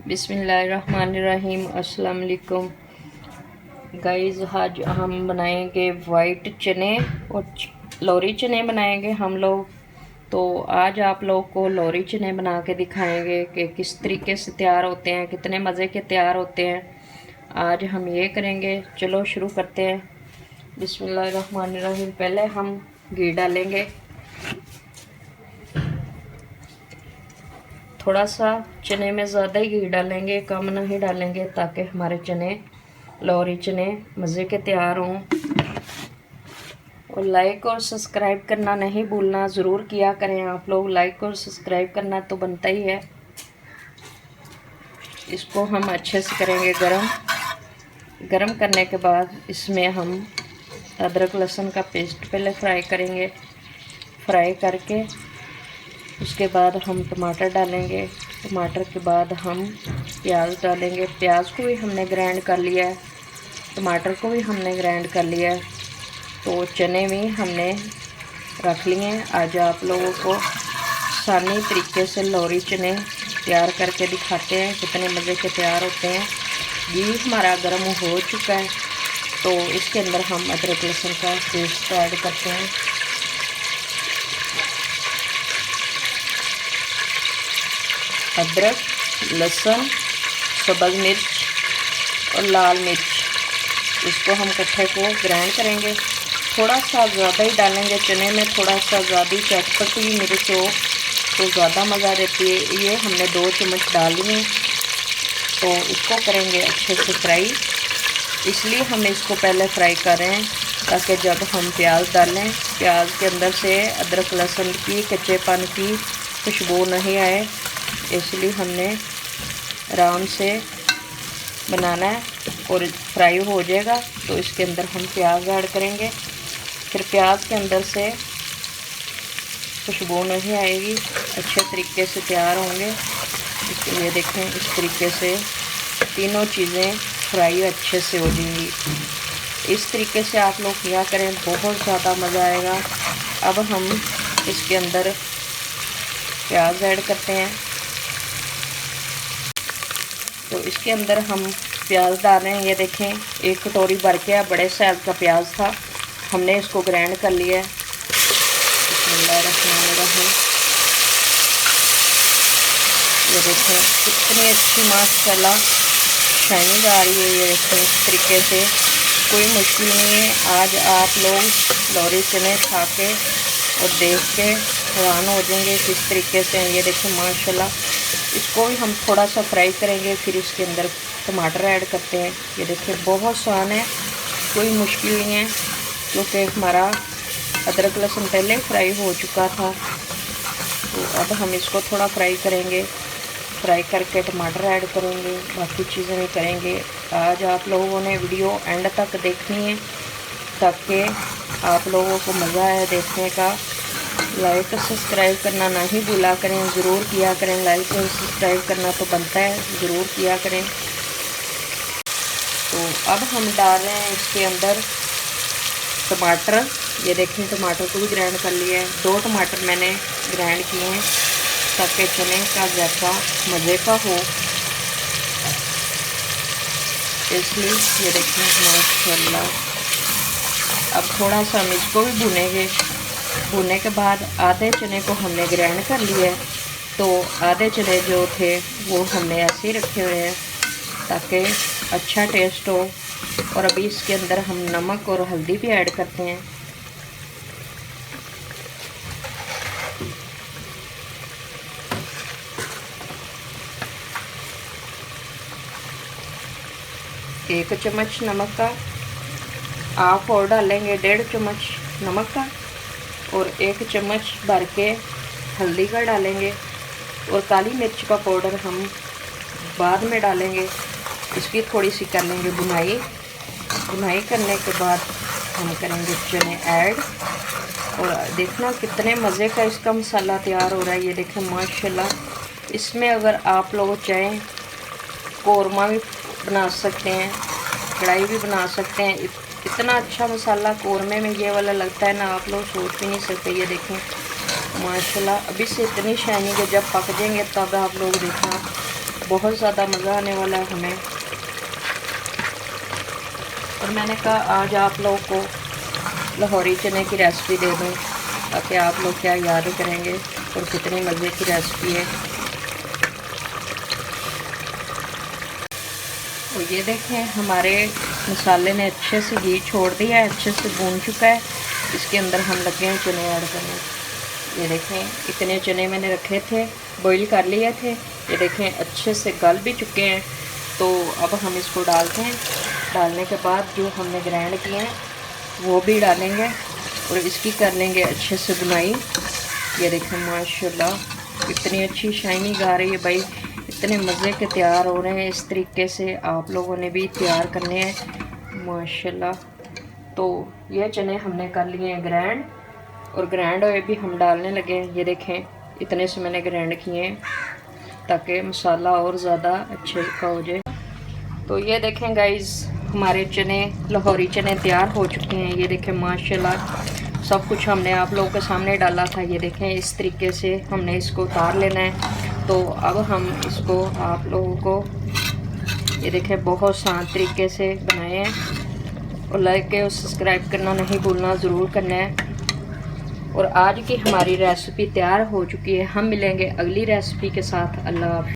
बिस्मिल्लाहिर्रहमानिर्रहीम। अस्सलाम वालेकुम गाइस। आज हम बनाएंगे वाइट चने और लौरी चने बनाएंगे हम लोग। तो आज आप लोग को लौरी चने बना के दिखाएंगे कि किस तरीके से तैयार होते हैं, कितने मज़े के तैयार होते हैं। आज हम ये करेंगे। चलो शुरू करते हैं। बिस्मिल्लाहिर्रहमानिर्रहीम। पहले हम घी डालेंगे, थोड़ा सा। चने में ज़्यादा ही घी डालेंगे, कम नहीं डालेंगे, ताकि हमारे चने लौरी चने मज़े के तैयार हों। और लाइक और सब्सक्राइब करना नहीं भूलना, ज़रूर किया करें आप लोग। लाइक और सब्सक्राइब करना तो बनता ही है। इसको हम अच्छे से करेंगे गरम। गरम करने के बाद इसमें हम अदरक लहसुन का पेस्ट पहले फ्राई करेंगे। फ्राई करके उसके बाद हम टमाटर डालेंगे। टमाटर के बाद हम प्याज डालेंगे। प्याज को भी हमने ग्राइंड कर लिया है, टमाटर को भी हमने ग्राइंड कर लिया है। तो चने भी हमने रख लिए हैं। आज आप लोगों को आसानी तरीके से लौरी चने तैयार करके दिखाते हैं, कितने मज़े के तैयार होते हैं। घी हमारा गर्म हो चुका है, तो इसके अंदर हम अदरक लहसुन का पेस्ट ऐड करते हैं। अदरक, लहसुन, सब्ज़ मिर्च और लाल मिर्च, इसको हम इकट्ठे को ग्राइंड करेंगे। थोड़ा सा ज़्यादा ही डालेंगे चने में, थोड़ा सा ज़्यादा चटपटी मिर्च हो तो ज़्यादा मज़ा देती है। ये हमने 2 चम्मच डाल लिए, तो इसको करेंगे अच्छे से फ्राई। इसलिए हम इसको पहले फ्राई कर रहे हैं, ताकि जब हम प्याज डालें, प्याज के अंदर से अदरक लहसुन की कच्चेपन की खुशबू नहीं आए। इसलिए हमने आराम से बनाना है। और फ्राई हो जाएगा तो इसके अंदर हम प्याज ऐड करेंगे। फिर प्याज के अंदर से खुशबू नहीं आएगी, अच्छे तरीके से तैयार होंगे। ये देखें, इस तरीके से तीनों चीज़ें फ्राई अच्छे से हो जाएंगी। इस तरीके से आप लोग किया करें, बहुत ज़्यादा मज़ा आएगा। अब हम इसके अंदर प्याज ऐड करते हैं। तो इसके अंदर हम प्याज डाल रहे हैं। ये देखें, 1 कटोरी भर के बड़े साइज का प्याज था, हमने इसको ग्राइंड कर लिया है। बिस्मिल्लाहिर्रहमानिर्रहीम। ये देखें कितनी अच्छी माशाल्लाह शाइनिंग आ रही है। ये देखें, इस तरीके से कोई मुश्किल नहीं है। आज आप लोग लौरी चने खा के और देख के हैरान हो जाएंगे किस तरीके से। ये देखें माशाल्लाह। इसको भी हम थोड़ा सा फ्राई करेंगे, फिर इसके अंदर टमाटर ऐड करते हैं। ये देखिए बहुत आसान है, कोई मुश्किल नहीं है, क्योंकि हमारा अदरक लहसुन पहले फ्राई हो चुका था। तो अब हम इसको थोड़ा फ्राई करेंगे, फ्राई करके टमाटर ऐड करेंगे, बाकी चीज़ें भी करेंगे। आज आप लोगों ने वीडियो एंड तक देखनी है, ताकि आप लोगों को मज़ा आए देखने का। लाइक और सब्सक्राइब करना नहीं भूला करें, ज़रूर किया करें। लाइक और सब्सक्राइब करना तो बनता है, ज़रूर किया करें। तो अब हम डाल रहे हैं इसके अंदर टमाटर। ये देखें, टमाटर को भी ग्राइंड कर लिया है। 2 टमाटर मैंने ग्राइंड किए हैं, ताकि चने का जायका मज़े का हो। इसलिए ये देखें माशाल्लाह। अब थोड़ा सा हम इसको भी भूनेंगे। भूनने के बाद आधे चने को हमने ग्राइंड कर लिया है, तो आधे चने जो थे वो हमने ऐसे ही रखे हुए हैं, ताकि अच्छा टेस्ट हो। और अभी इसके अंदर हम नमक और हल्दी भी ऐड करते हैं। एक चम्मच नमक का, आप और डालेंगे 1.5 चम्मच नमक का, और 1 चम्मच भर के हल्दी का डालेंगे। और काली मिर्च का पाउडर हम बाद में डालेंगे। इसकी थोड़ी सी कर लेंगे भुनाई। भुनाई करने के बाद हम करेंगे चने ऐड। और देखना कितने मज़े का इसका मसाला तैयार हो रहा है। ये देखें माशाल्लाह। इसमें अगर आप लोग चाहें कौरमा भी बना सकते हैं, कढ़ाई भी बना सकते हैं। इतना अच्छा मसाला कौरमे में ये वाला लगता है ना, आप लोग सोच भी नहीं सकते। ये देखें माशाल्लाह, अभी से इतनी शाइनिंग है, जब पक जाएंगे तब आप लोग देखना बहुत ज़्यादा मज़ा आने वाला है हमें। और मैंने कहा आज आप लोगों को लाहौरी चने की रेसिपी दे दूँ ताकि आप लोग क्या याद करेंगे और कितनी मज़े की रेसिपी है। और ये देखें हमारे मसाले ने अच्छे से घी छोड़ दिया है, अच्छे से भून चुका है। इसके अंदर हम लगे हैं चने ऐड करने। ये देखें इतने चने मैंने रखे थे, बॉईल कर लिए थे। ये देखें अच्छे से गल भी चुके हैं। तो अब हम इसको डालते हैं। डालने के बाद जो हमने ग्राइंड किए हैं वो भी डालेंगे और इसकी कर लेंगे अच्छे से बुनाई। ये देखें माशाल्लाह इतनी अच्छी शाइनिंग आ रही है भाई, इतने मज़े के तैयार हो रहे हैं। इस तरीके से आप लोगों ने भी तैयार करने हैं माशाल्लाह। तो ये चने हमने कर लिए हैं ग्राइंड, और ग्राइंड हुए भी हम डालने लगे हैं। ये देखें इतने से मैंने ग्राइंड किए हैं ताकि मसाला और ज़्यादा अच्छे का हो जाए। तो ये देखें गाइस हमारे चने लाहौरी चने तैयार हो चुके हैं। ये देखें माशाल्लाह सब कुछ हमने आप लोगों के सामने डाला था। ये देखें इस तरीके से हमने इसको उतार लेना है। तो अब हम इसको आप लोगों को ये देखें बहुत आसान तरीके से बनाए हैं। और लाइक और सब्सक्राइब करना नहीं भूलना, ज़रूर करना है। और आज की हमारी रेसिपी तैयार हो चुकी है। हम मिलेंगे अगली रेसिपी के साथ। अल्लाह हाफ़िज़।